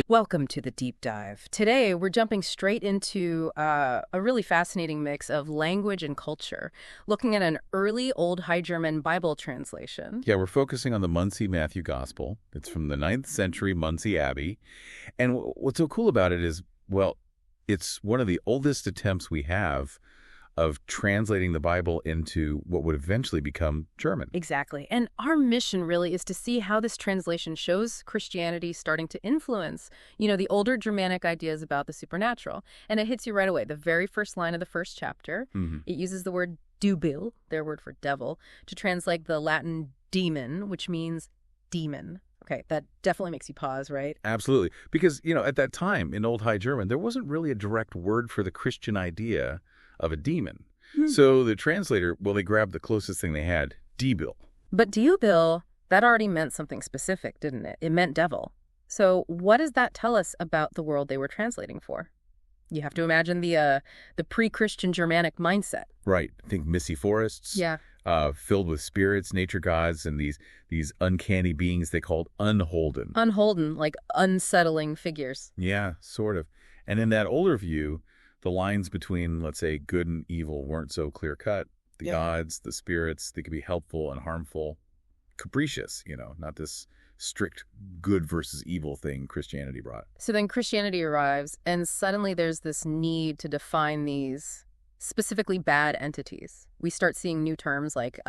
Welcome to the deep dive. Today, we're jumping straight into a really fascinating mix of language and culture, looking at an early Old High German Bible translation. Yeah, we're focusing on the Mondsee Matthew Gospel. It's from the 9th century Mondsee Abbey. And what's so cool about it is, well, it's one of the oldest attempts we have of translating the Bible into what would eventually become German. Exactly. And our mission really is to see how this translation shows Christianity starting to influence, the older Germanic ideas about the supernatural. And it hits you right away. The very first line of the first chapter, It uses the word Diubil, their word for devil, to translate the Latin demon, which means demon. Okay, that definitely makes you pause, right? Absolutely. Because, at that time in Old High German, there wasn't really a direct word for the Christian idea of a demon. So the translator, they grabbed the closest thing they had, Diubil. But Diubil, that already meant something specific, didn't it? It meant devil. So what does that tell us about the world they were translating for? You have to imagine the pre-Christian Germanic mindset. Right. Think misty forests. Filled with spirits, nature gods, and these uncanny beings they called unholden. Unholden, like unsettling figures. Yeah, sort of. And in that older view, the lines between, let's say, good and evil weren't so clear-cut. The gods, the spirits, they could be helpful and harmful, capricious, not this strict good versus evil thing Christianity brought. So then Christianity arrives, and suddenly there's this need to define these specifically bad entities. We start seeing new terms like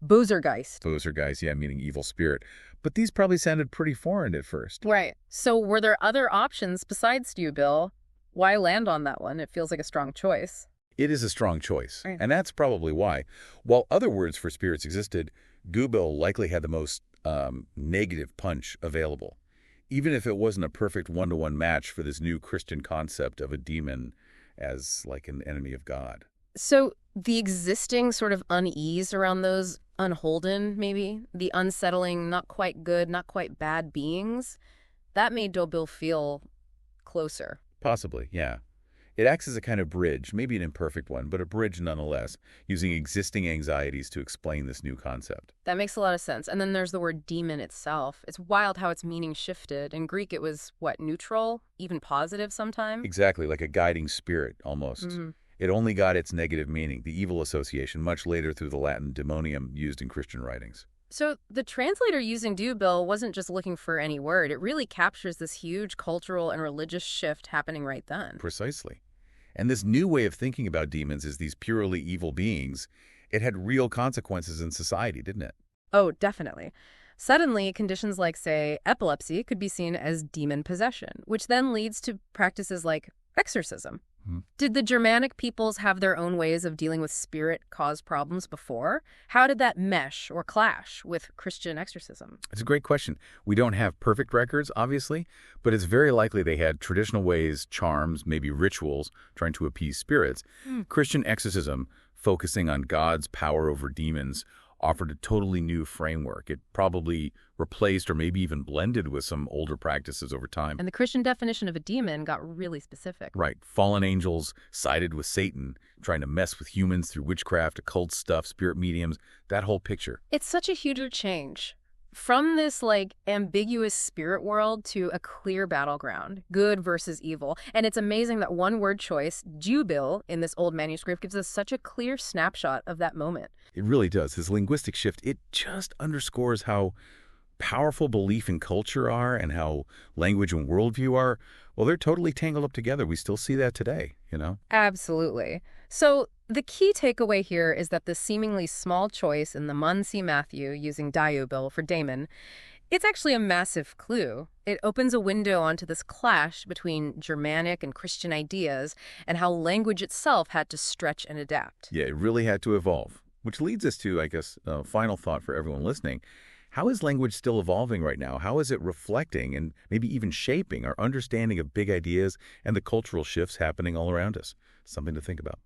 Bösergeist. Bösergeist, yeah, meaning evil spirit. But these probably sounded pretty foreign at first. Right. So were there other options besides Diubil? Why land on that one? It feels like a strong choice. It is a strong choice, and that's probably why. While other words for spirits existed, Diubil likely had the most negative punch available, even if it wasn't a perfect one-to-one match for this new Christian concept of a demon as like an enemy of God. So the existing sort of unease around those unholden, maybe, the unsettling, not quite good, not quite bad beings, that made Diubil feel closer. Possibly, yeah. It acts as a kind of bridge, maybe an imperfect one, but a bridge nonetheless, using existing anxieties to explain this new concept. That makes a lot of sense. And then there's the word demon itself. It's wild how its meaning shifted. In Greek, it was, neutral, even positive sometimes? Exactly, like a guiding spirit, almost. It only got its negative meaning, the evil association, much later through the Latin demonium used in Christian writings. So the translator using Diubil wasn't just looking for any word. It really captures this huge cultural and religious shift happening right then. Precisely. And this new way of thinking about demons as these purely evil beings, it had real consequences in society, didn't it? Oh, definitely. Suddenly, conditions like, say, epilepsy could be seen as demon possession, which then leads to practices like exorcism. Did the Germanic peoples have their own ways of dealing with spirit-caused problems before? How did that mesh or clash with Christian exorcism? It's a great question. We don't have perfect records, obviously, but it's very likely they had traditional ways, charms, maybe rituals, trying to appease spirits. Christian exorcism, focusing on God's power over demons, offered a totally new framework. It probably replaced or maybe even blended with some older practices over time. And the Christian definition of a demon got really specific. Right. Fallen angels sided with Satan, trying to mess with humans through witchcraft, occult stuff, spirit mediums, that whole picture. It's such a huge change. From this, ambiguous spirit world to a clear battleground, good versus evil. And it's amazing that one word choice, Diubil, in this old manuscript gives us such a clear snapshot of that moment. It really does. This linguistic shift, it just underscores how powerful belief and culture are and how language and worldview are. Well, they're totally tangled up together. We still see that today, Absolutely. So the key takeaway here is that the seemingly small choice in the Mondsee Matthew using Diubil for daemon, it's actually a massive clue. It opens a window onto this clash between Germanic and Christian ideas and how language itself had to stretch and adapt. Yeah, it really had to evolve, which leads us to, I guess, a final thought for everyone listening. How is language still evolving right now? How is it reflecting and maybe even shaping our understanding of big ideas and the cultural shifts happening all around us? Something to think about.